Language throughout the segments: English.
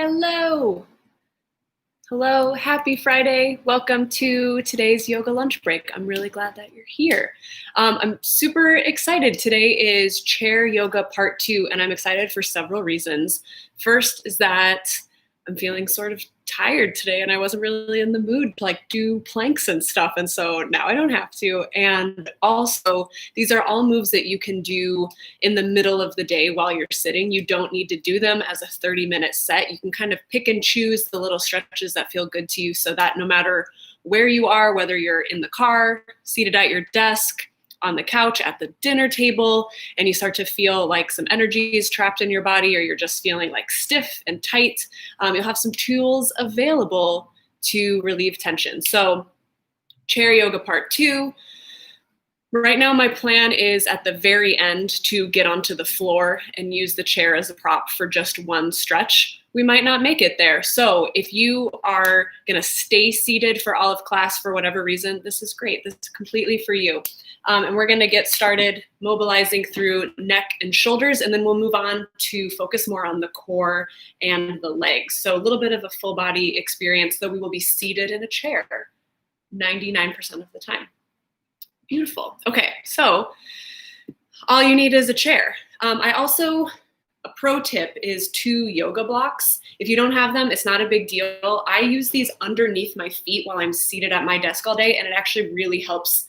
Hello. Hello, happy Friday. Welcome to today's yoga lunch break. I'm really glad that you're here. I'm super excited. Today is chair yoga part 2, and I'm excited for several reasons. First is that I'm feeling sort of tired today and I wasn't really in the mood to do planks and stuff. And so now I don't have to. And also, these are all moves that you can do in the middle of the day while you're sitting. You don't need to do them as a 30-minute set. You can kind of pick and choose the little stretches that feel good to you so that no matter where you are, whether you're in the car, seated at your desk, on the couch, at the dinner table, and you start to feel like some energy is trapped in your body, or you're just feeling like stiff and tight, you'll have some tools available to relieve tension. So chair yoga part 2. Right now, my plan is at the very end to get onto the floor and use the chair as a prop for just one stretch. We might not make it there. So if you are going to stay seated for all of class for whatever reason, this is great. This is completely for you. And we're going to get started mobilizing through neck and shoulders, and then we'll move on to focus more on the core and the legs. So a little bit of a full body experience, though we will be seated in a chair 99% of the time. Beautiful. Okay, so all you need is a chair. A pro tip is 2 yoga blocks. If you don't have them, it's not a big deal. I use these underneath my feet while I'm seated at my desk all day, and it actually really helps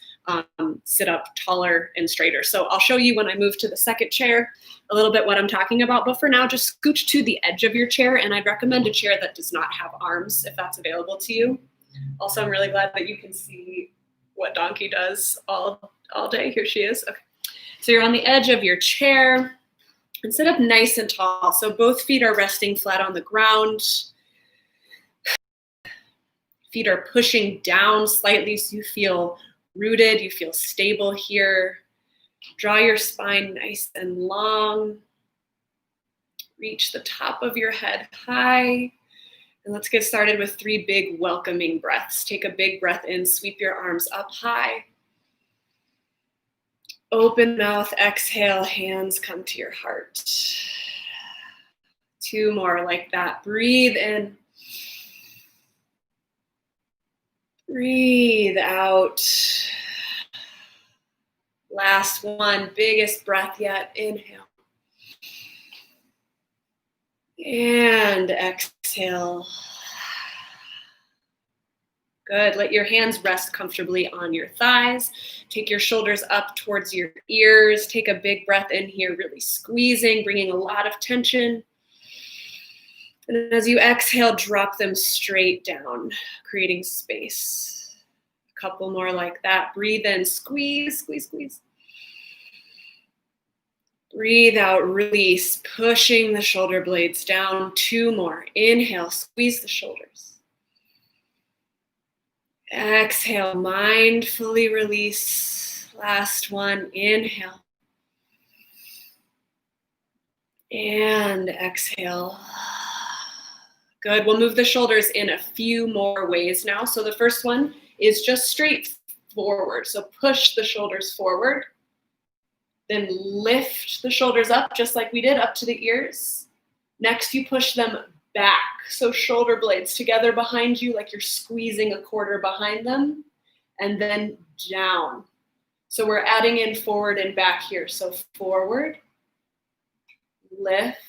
sit up taller and straighter. So I'll show you when I move to the second chair a little bit what I'm talking about, but for now, just scooch to the edge of your chair, and I'd recommend a chair that does not have arms if that's available to you. Also, I'm really glad that you can see what Donkey does all day. Here she is. Okay. So you're on the edge of your chair and sit up nice and tall. So both feet are resting flat on the ground. Feet are pushing down slightly so you feel rooted, you feel stable here. Draw your spine nice and long. Reach the top of your head high. And let's get started with 3 big welcoming breaths. Take a big breath in, sweep your arms up high. Open mouth, exhale, hands come to your heart. 2 more like that. Breathe in. Breathe out. Last one, biggest breath yet. Inhale. And exhale. Good. Let your hands rest comfortably on your thighs. Take your shoulders up towards your ears. Take a big breath in here, really squeezing, bringing a lot of tension. And as you exhale, drop them straight down, creating space. A couple more like that. Breathe in, squeeze, squeeze, squeeze. Breathe out, release, pushing the shoulder blades down. 2 more. Inhale, squeeze the shoulders. Exhale, mindfully release. Last one, inhale. And exhale. Good, we'll move the shoulders in a few more ways now. So the first one is just straight forward. So push the shoulders forward. Then lift the shoulders up just like we did, up to the ears. Next, you push them back. So shoulder blades together behind you like you're squeezing a quarter behind them. And then down. So we're adding in forward and back here. So forward, lift,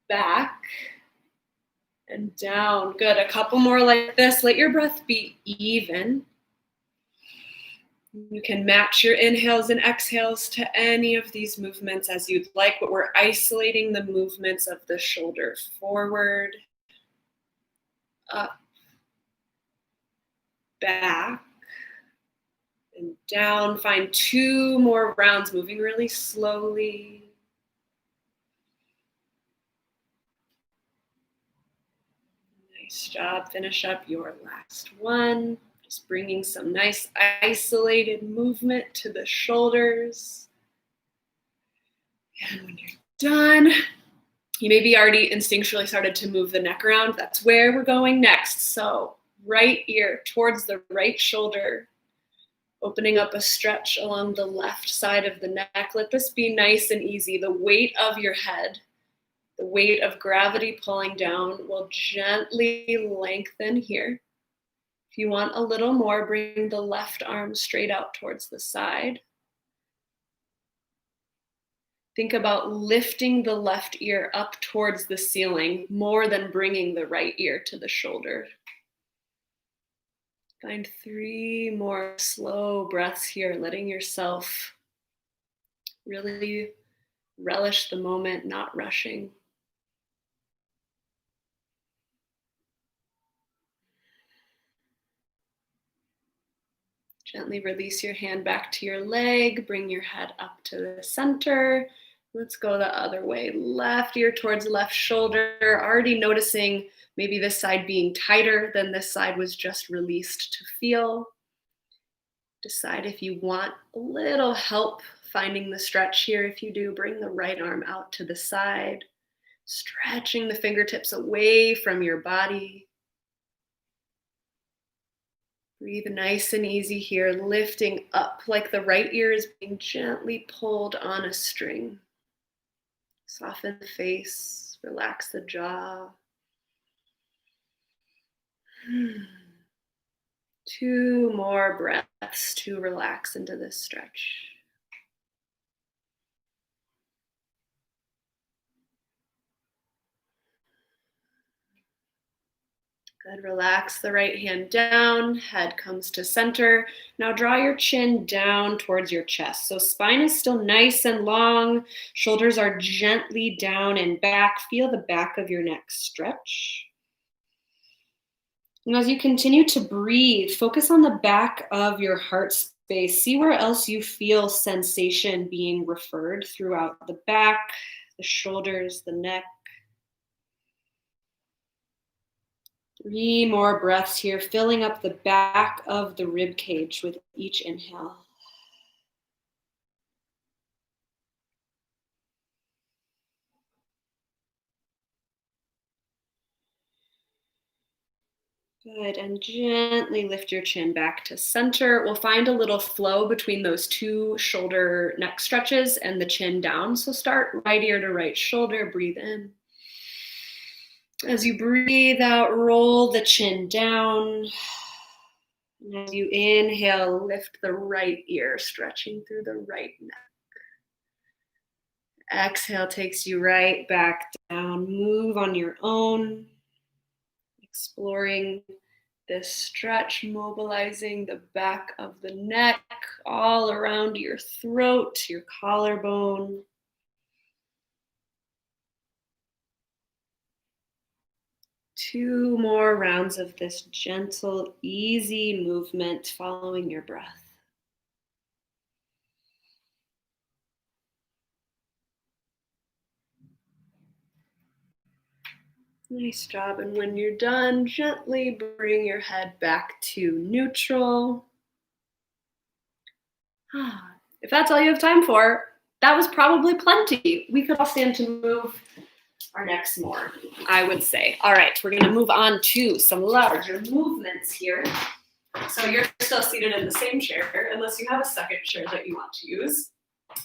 back, and down. Good. A couple more like this. Let your breath be even. You can match your inhales and exhales to any of these movements as you'd like, but we're isolating the movements of the shoulder forward, up, back, and down. Find 2 more rounds, moving really slowly. Nice job. Finish up your last one. Just bringing some nice isolated movement to the shoulders. And when you're done, you maybe already instinctually started to move the neck around. That's where we're going next. So right ear towards the right shoulder, opening up a stretch along the left side of the neck. Let this be nice and easy. The weight of your head, The weight of gravity pulling down will gently lengthen here. If you want a little more, bring the left arm straight out towards the side. Think about lifting the left ear up towards the ceiling more than bringing the right ear to the shoulder. Find 3 more slow breaths here, letting yourself really relish the moment, not rushing. Gently release your hand back to your leg, bring your head up to the center. Let's go the other way. Left ear towards left shoulder. Already noticing maybe this side being tighter than this side was just released to feel. Decide if you want a little help finding the stretch here. If you do, bring the right arm out to the side, stretching the fingertips away from your body. Breathe nice and easy here, lifting up like the right ear is being gently pulled on a string. Soften the face, relax the jaw. 2 more breaths to relax into this stretch. Good, relax the right hand down, head comes to center. Now draw your chin down towards your chest. So spine is still nice and long, shoulders are gently down and back. Feel the back of your neck stretch. And as you continue to breathe, focus on the back of your heart space. See where else you feel sensation being referred throughout the back, the shoulders, the neck. 3 more breaths here, filling up the back of the rib cage with each inhale. Good, and gently lift your chin back to center. We'll find a little flow between those 2 shoulder neck stretches and the chin down. So start right ear to right shoulder, breathe in. As you breathe out, roll the chin down. And as you inhale, lift the right ear, stretching through the right neck. Exhale takes you right back down. Move on your own. Exploring this stretch, mobilizing the back of the neck, all around your throat, your collarbone. Two more rounds of this gentle, easy movement following your breath. Nice job. And when you're done, gently bring your head back to neutral. If that's all you have time for, that was probably plenty. We could all stand to move our necks more, I would say. All right, we're going to move on to some larger movements here. So you're still seated in the same chair, unless you have a second chair that you want to use.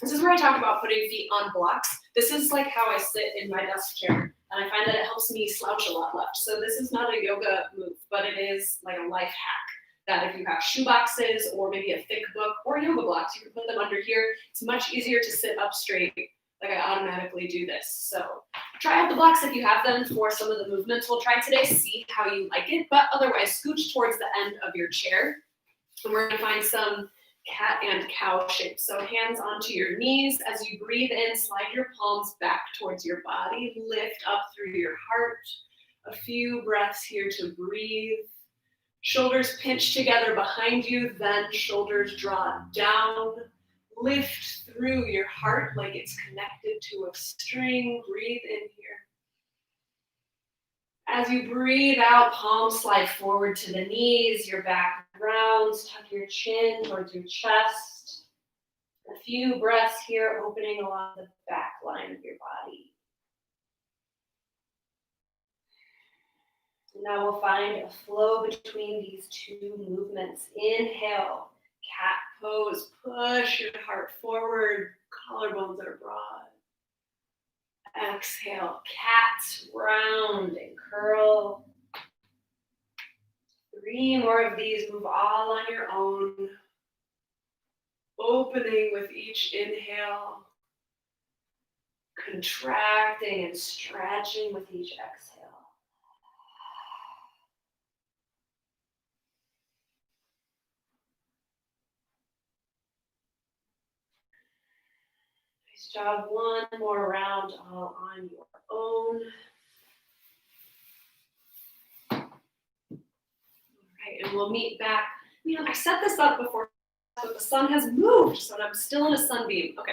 This is where I talk about putting feet on blocks. This is like how I sit in my desk chair, and I find that it helps me slouch a lot left. So this is not a yoga move, but it is like a life hack that if you have shoe boxes or maybe a thick book or yoga blocks, you can put them under here. It's much easier to sit up straight. Like I automatically do this. So try out the blocks if you have them for some of the movements we'll try today. See how you like it, but otherwise scooch towards the end of your chair. And we're going to find some cat and cow shape. So hands onto your knees. As you breathe in, slide your palms back towards your body. Lift up through your heart. A few breaths here to breathe. Shoulders pinch together behind you, then shoulders draw down. Lift through your heart like it's connected to a string. Breathe in here. As you breathe out, palms slide forward to the knees, your back rounds, tuck your chin towards your chest. A few breaths here, opening along the back line of your body. Now we'll find a flow between these two movements. Inhale, cat pose, push your heart forward, collarbones are broad. Exhale, cat, round and curl. 3 more of these, move all on your own. Opening with each inhale. Contracting and stretching with each exhale. Nice job. 1 more round all on your own. All right, and we'll meet back. I set this up before, but the sun has moved, so I'm still in a sunbeam. Okay.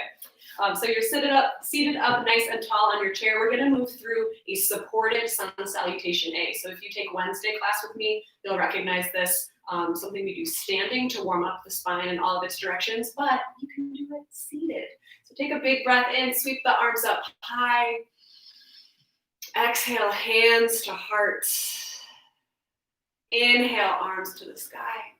So you're seated up nice and tall on your chair. We're going to move through a supported sun salutation A. So if you take Wednesday class with me, you'll recognize this, something we do standing to warm up the spine in all of its directions, but you can do it seated. So take a big breath in, sweep the arms up high. Exhale, hands to heart. Inhale, arms to the sky.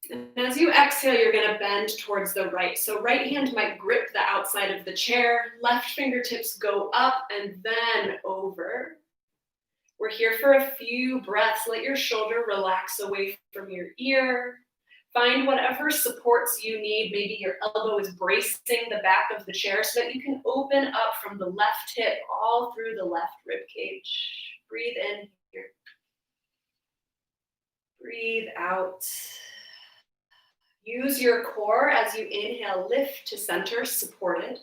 And as you exhale, you're going to bend towards the right. So right hand might grip the outside of the chair. Left fingertips go up and then over. We're here for a few breaths. Let your shoulder relax away from your ear. Find whatever supports you need. Maybe your elbow is bracing the back of the chair so that you can open up from the left hip all through the left rib cage. Breathe in here. Breathe out. Use your core as you inhale, lift to center, supported.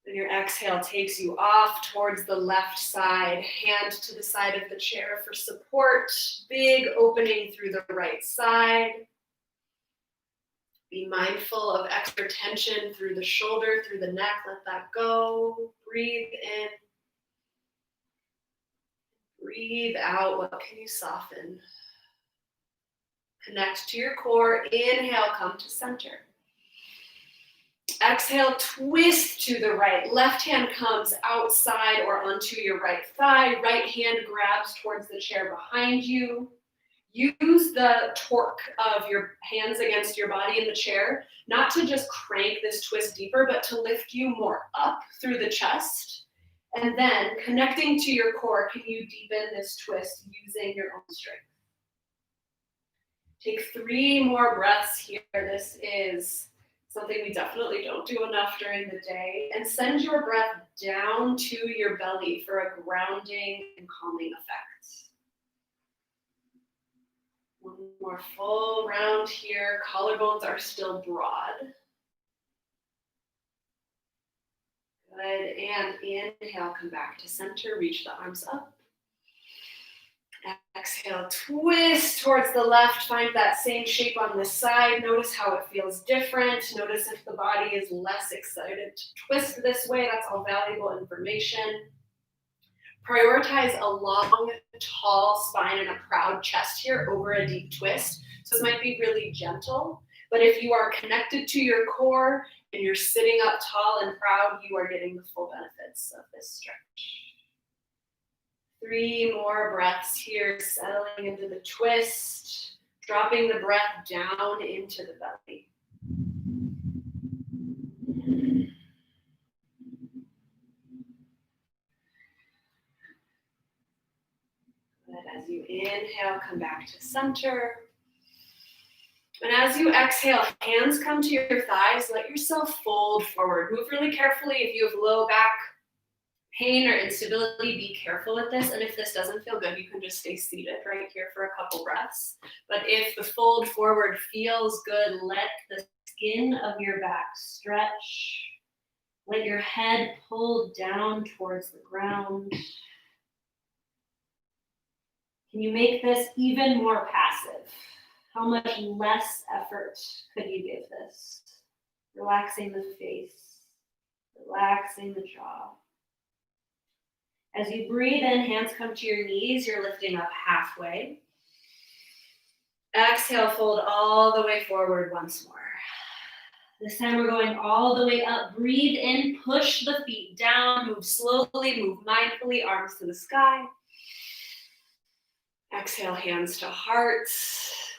And your exhale takes you off towards the left side, hand to the side of the chair for support. Big opening through the right side. Be mindful of extra tension through the shoulder, through the neck. Let that go. Breathe in. Breathe out. What can you soften? Connect to your core. Inhale, come to center. Exhale, twist to the right. Left hand comes outside or onto your right thigh. Right hand grabs towards the chair behind you. Use the torque of your hands against your body in the chair, not to just crank this twist deeper, but to lift you more up through the chest. And then connecting to your core, can you deepen this twist using your own strength? Take 3 more breaths here. This is something we definitely don't do enough during the day. And send your breath down to your belly for a grounding and calming effect. 1 more full round here. Collarbones are still broad. Good. And inhale, come back to center. Reach the arms up. Exhale, twist towards the left. Find that same shape on this side. Notice how it feels different. Notice if the body is less excited to twist this way. That's all valuable information. Prioritize a long, tall spine and a proud chest here over a deep twist. So this might be really gentle, but if you are connected to your core and you're sitting up tall and proud, you are getting the full benefits of this stretch. 3 more breaths here, settling into the twist, dropping the breath down into the belly. Good. As you inhale, come back to center. And as you exhale, hands come to your thighs. Let yourself fold forward. Move really carefully. If you have low back pain or instability, be careful with this. And if this doesn't feel good, you can just stay seated right here for a couple breaths. But if the fold forward feels good, let the skin of your back stretch. Let your head pull down towards the ground. Can you make this even more passive? How much less effort could you give this? Relaxing the face, relaxing the jaw. As you breathe in, hands come to your knees. You're lifting up halfway. Exhale, fold all the way forward once more. This time we're going all the way up. Breathe in, push the feet down, move slowly, move mindfully, arms to the sky. Exhale, hands to heart.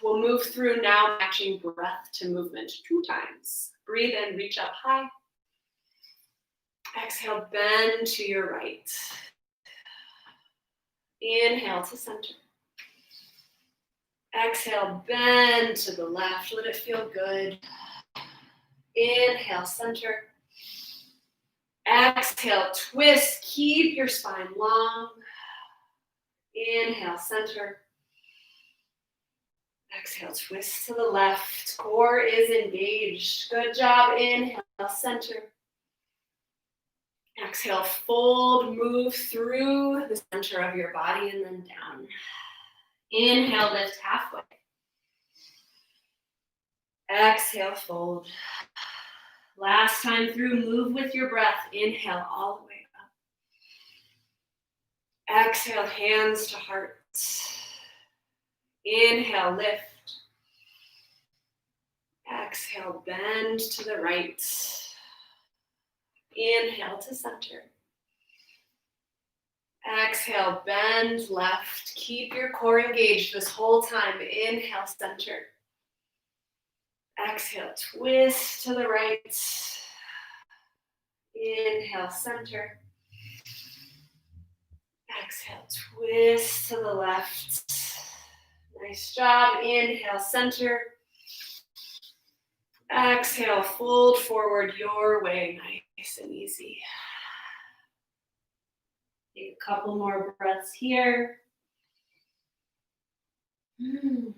We'll move through now, matching breath to movement 2 times. Breathe in, reach up high. Exhale, bend to your right. Inhale to center. Exhale, bend to the left. Let it feel good. Inhale, center. Exhale, twist. Keep your spine long. Inhale, center. Exhale, twist to the left. Core is engaged. Good job. Inhale, center. Exhale, fold, move through the center of your body and then down. Inhale, lift halfway. Exhale, fold. Last time through, move with your breath. Inhale, all the way up. Exhale, hands to heart. Inhale, lift. Exhale, bend to the right. Inhale to center. Exhale, bend left. Keep your core engaged this whole time. Inhale, center. Exhale, twist to the right. Inhale, center. Exhale, twist to the left. Nice job. Inhale, center. Exhale, fold forward your way. Nice and easy. Take a couple more breaths here. All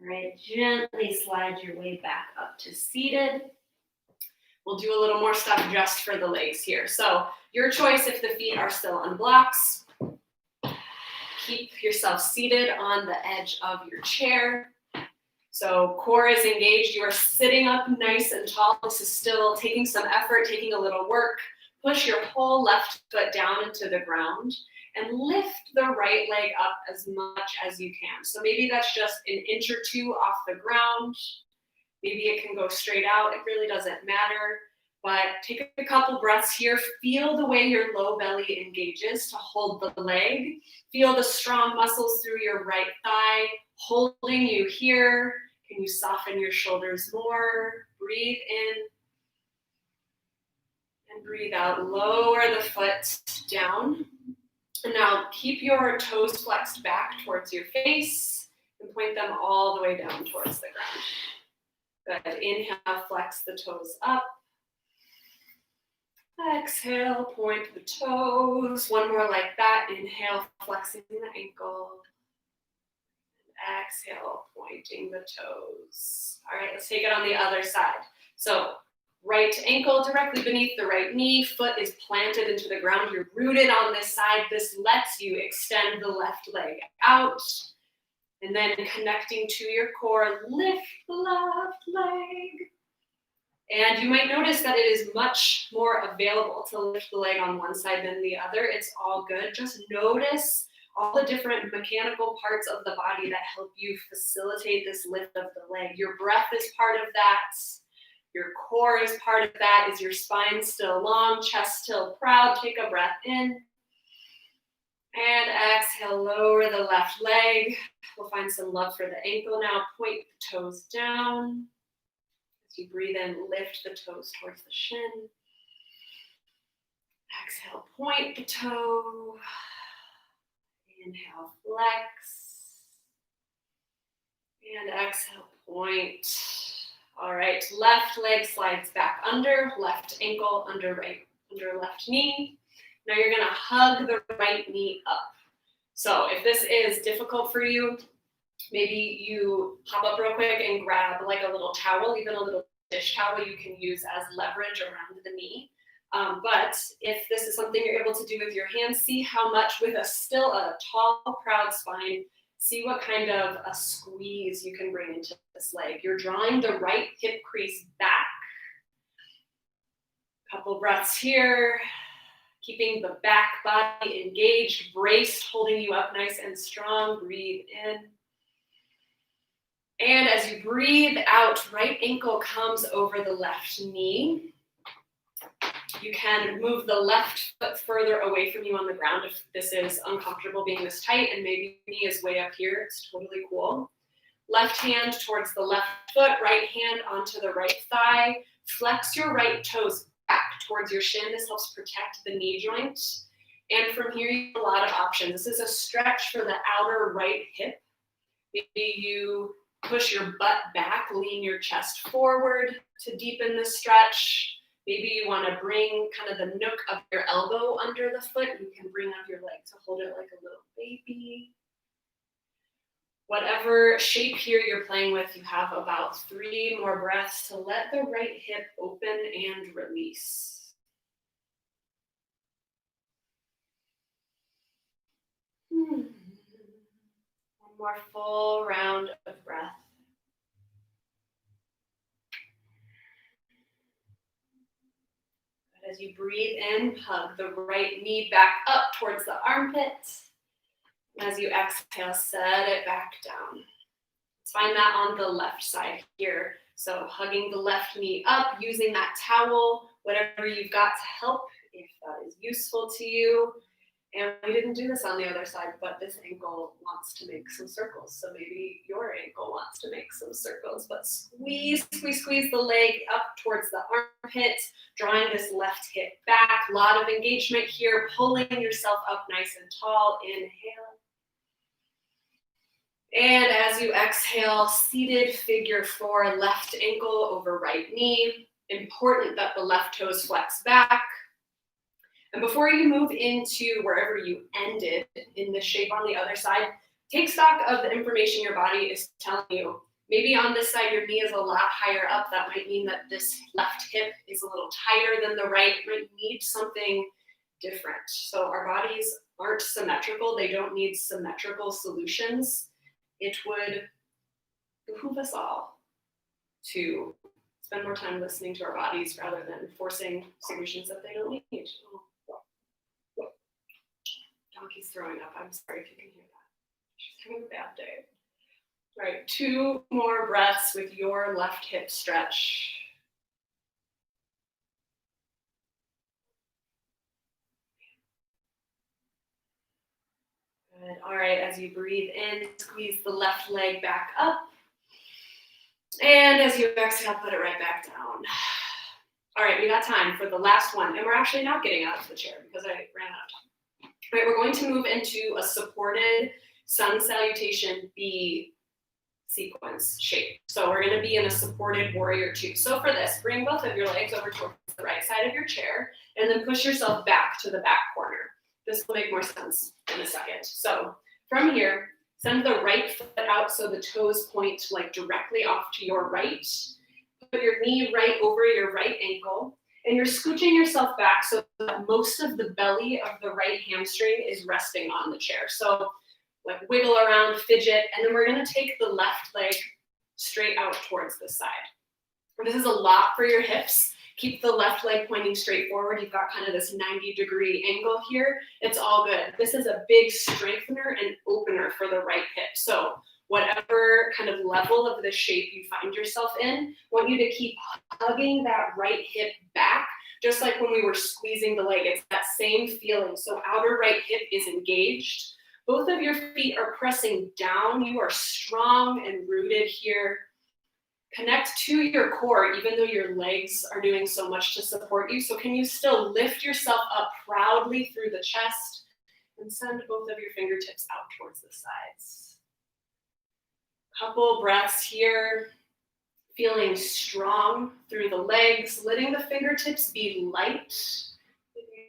right, gently slide your way back up to seated. We'll do a little more stuff just for the legs here. So your choice if the feet are still on blocks. Keep yourself seated on the edge of your chair. So core is engaged. You are sitting up nice and tall. This is still taking some effort, taking a little work. Push your whole left foot down into the ground and lift the right leg up as much as you can. So maybe that's just an inch or two off the ground. Maybe it can go straight out. It really doesn't matter. But take a couple breaths here. Feel the way your low belly engages to hold the leg. Feel the strong muscles through your right thigh holding you here. Can you soften your shoulders more? Breathe in and breathe out. Lower the foot down. And now keep your toes flexed back towards your face and point them all the way down towards the ground. Good. Inhale, flex the toes up. Exhale, point the toes. One more like that. Inhale, flexing the ankle. Exhale, pointing the toes. All right, let's take it on the other side. So right ankle directly beneath the right knee, foot is planted into the ground. You're rooted on this side. This lets you extend the left leg out. And then connecting to your core, lift the left leg. And you might notice that it is much more available to lift the leg on one side than the other. It's all good. Just notice all the different mechanical parts of the body that help you facilitate this lift of the leg. Your breath is part of that. Your core is part of that. Is your spine still long, chest still proud? Take a breath in. And exhale, lower the left leg. We'll find some love for the ankle now. Point the toes down. As you breathe in, lift the toes towards the shin. Exhale, point the toe. Inhale, flex. And exhale, point. All right, left leg slides back under, left ankle under left knee. Now you're gonna hug the right knee up. So if this is difficult for you, maybe you hop up real quick and grab like a little towel, even a little dish towel you can use as leverage around the knee. But if this is something you're able to do with your hands, see how much with still a tall, proud spine, see what kind of a squeeze you can bring into this leg. You're drawing the right hip crease back. Couple breaths here. Keeping the back body engaged, braced, holding you up nice and strong. Breathe in. And as you breathe out, right ankle comes over the left knee. You can move the left foot further away from you on the ground if this is uncomfortable being this tight, and maybe knee is way up here. It's totally cool. Left hand towards the left foot, right hand onto the right thigh. Flex your right toes back towards your shin. This helps protect the knee joint. And from here, you have a lot of options. This is a stretch for the outer right hip. Maybe you push your butt back, lean your chest forward to deepen the stretch. Maybe you want to bring kind of the nook of your elbow under the foot. You can bring up your leg to hold it like a little baby. Whatever shape here you're playing with, you have about 3 more breaths to let the right hip open and release. One more full round of breath. As you breathe in, hug the right knee back up towards the armpit. And as you exhale, set it back down. Let's find that on the left side here. So hugging the left knee up, using that towel, whatever you've got to help, if that is useful to you. And we didn't do this on the other side, but this ankle wants to make some circles. So maybe your ankle wants to make some circles, but squeeze the leg up towards the armpit, drawing this left hip back. A lot of engagement here, pulling yourself up nice and tall. Inhale. And as you exhale, seated figure 4, left ankle over right knee. Important that the left toes flex back. And before you move into wherever you ended in the shape on the other side, take stock of the information your body is telling you. Maybe on this side, your knee is a lot higher up. That might mean that this left hip is a little tighter than the right. You might need something different. So our bodies aren't symmetrical. They don't need symmetrical solutions. It would behoove us all to spend more time listening to our bodies rather than forcing solutions that they don't need. Donkey's throwing up. I'm sorry if you can hear that. She's having a bad day. All right, 2 more breaths with your left hip stretch. Good. All right, as you breathe in, squeeze the left leg back up. And as you exhale, put it right back down. All right, we got time for the last one. And we're actually not getting out of the chair because I ran out of time. All right, we're going to move into a supported sun salutation B sequence shape. So we're going to be in a supported warrior 2. So for this, bring both of your legs over towards the right side of your chair and then push yourself back to the back corner. This will make more sense in a second. So from here, send the right foot out so the toes point like directly off to your right. Put your knee right over your right ankle. And you're scooching yourself back so that most of the belly of the right hamstring is resting on the chair. So like wiggle around, fidget, and then we're gonna take the left leg straight out towards the side. This is a lot for your hips. Keep the left leg pointing straight forward. You've got kind of this 90-degree angle here. It's all good. This is a big strengthener and opener for the right hip. So whatever kind of level of the shape you find yourself in, I want you to keep hugging that right hip back, just like when we were squeezing the leg. It's that same feeling. So outer right hip is engaged. Both of your feet are pressing down. You are strong and rooted here. Connect to your core, even though your legs are doing so much to support you. So can you still lift yourself up proudly through the chest and send both of your fingertips out towards the sides. Couple breaths here, feeling strong through the legs, letting the fingertips be light.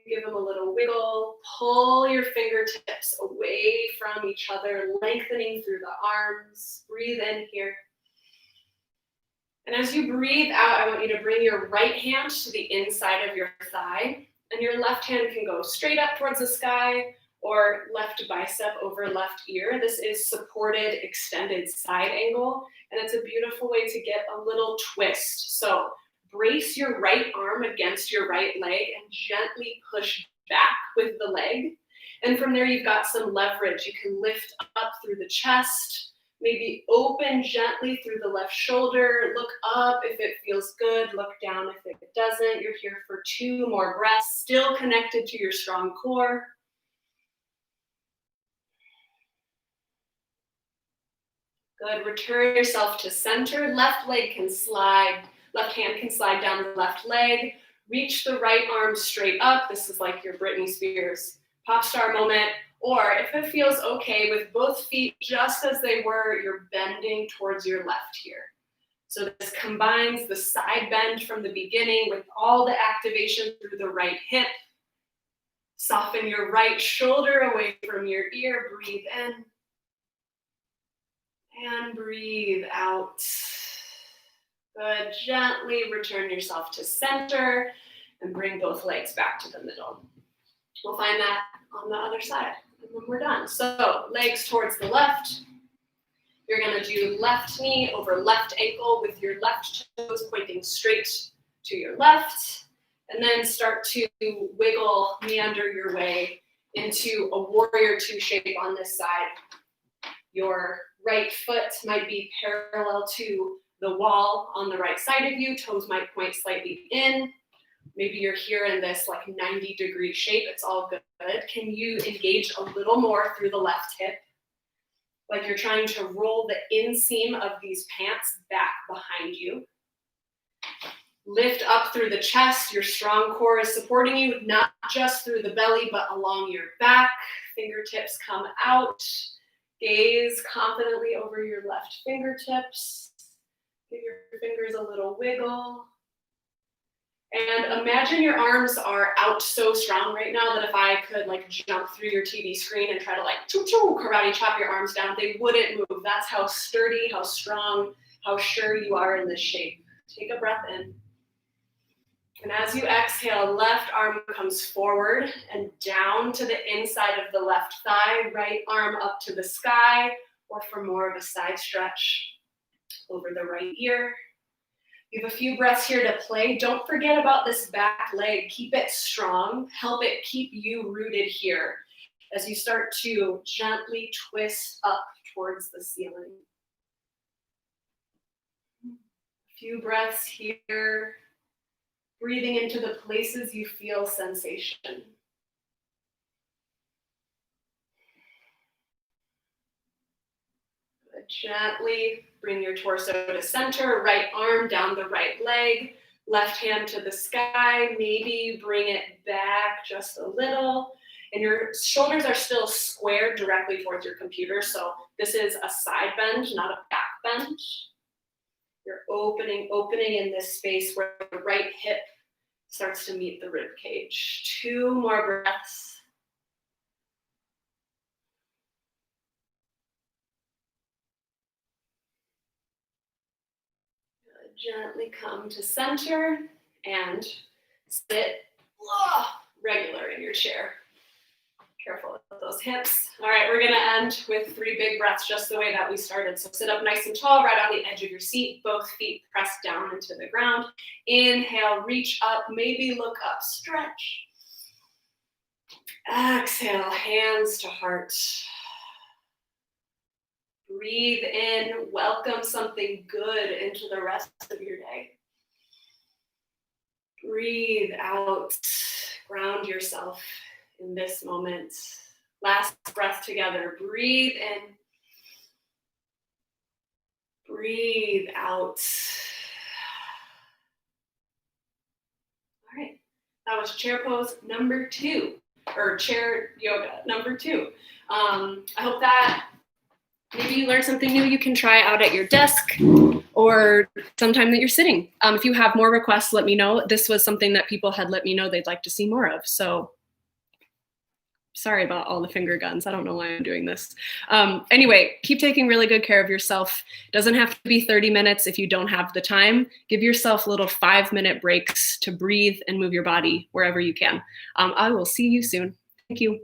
Give them a little wiggle, pull your fingertips away from each other, lengthening through the arms. Breathe in here. And as you breathe out, I want you to bring your right hand to the inside of your thigh, and your left hand can go straight up towards the sky or left bicep over left ear. This is supported extended side angle, and it's a beautiful way to get a little twist. So brace your right arm against your right leg and gently push back with the leg. And from there, you've got some leverage. You can lift up through the chest, maybe open gently through the left shoulder. Look up if it feels good. Look down if it doesn't. You're here for 2 more breaths, still connected to your strong core. Good. Return yourself to center. Left leg can slide Left hand can slide down the left leg. Reach the right arm straight up. This is like your Britney Spears pop star moment. Or if it feels okay with both feet just as they were, you're bending towards your left here. So this combines the side bend from the beginning with all the activation through the right hip. Soften your right shoulder away from your ear. Breathe in. And breathe out. Good. Gently return yourself to center and bring both legs back to the middle. We'll find that on the other side and then we're done. So legs towards the left. You're going to do left knee over left ankle with your left toes pointing straight to your left. And then start to wiggle, meander your way into a warrior two shape on this side. Your right foot might be parallel to the wall on the right side of you. Toes might point slightly in. Maybe you're here in this like 90-degree shape. It's all good. Can you engage a little more through the left hip? Like you're trying to roll the inseam of these pants back behind you. Lift up through the chest. Your strong core is supporting you, not just through the belly, but along your back. Fingertips come out. Gaze confidently over your left fingertips. Give your fingers a little wiggle. And imagine your arms are out so strong right now that if I could like jump through your TV screen and try to like choo-choo karate chop your arms down, they wouldn't move. That's how sturdy, how strong, how sure you are in this shape. Take a breath in. And as you exhale, left arm comes forward and down to the inside of the left thigh, right arm up to the sky, or for more of a side stretch over the right ear. You have a few breaths here to play. Don't forget about this back leg. Keep it strong. Help it keep you rooted here as you start to gently twist up towards the ceiling. A few breaths here. Breathing into the places you feel sensation. Gently bring your torso to center, right arm down the right leg, left hand to the sky. Maybe bring it back just a little. And your shoulders are still squared directly towards your computer. So this is a side bend, not a back bend. You're opening in this space where the right hip starts to meet the rib cage. 2 more breaths. Gently come to center and sit regular in your chair. Careful with those hips. All right, we're gonna end with 3 big breaths just the way that we started. So sit up nice and tall, right on the edge of your seat, both feet pressed down into the ground. Inhale, reach up, maybe look up, stretch. Exhale, hands to heart. Breathe in, welcome something good into the rest of your day. Breathe out, ground yourself in this moment. Last breath together. Breathe in. Breathe out. All right, that was chair pose number 2, or chair yoga number 2. I hope that maybe you learned something new you can try out at your desk or sometime that you're sitting. If you have more requests, let me know. This was something that people had let me know they'd like to see more of. So sorry about all the finger guns. I don't know why I'm doing this. Anyway, keep taking really good care of yourself. Doesn't have to be 30 minutes if you don't have the time. Give yourself little 5-minute breaks to breathe and move your body wherever you can. I will see you soon. Thank you.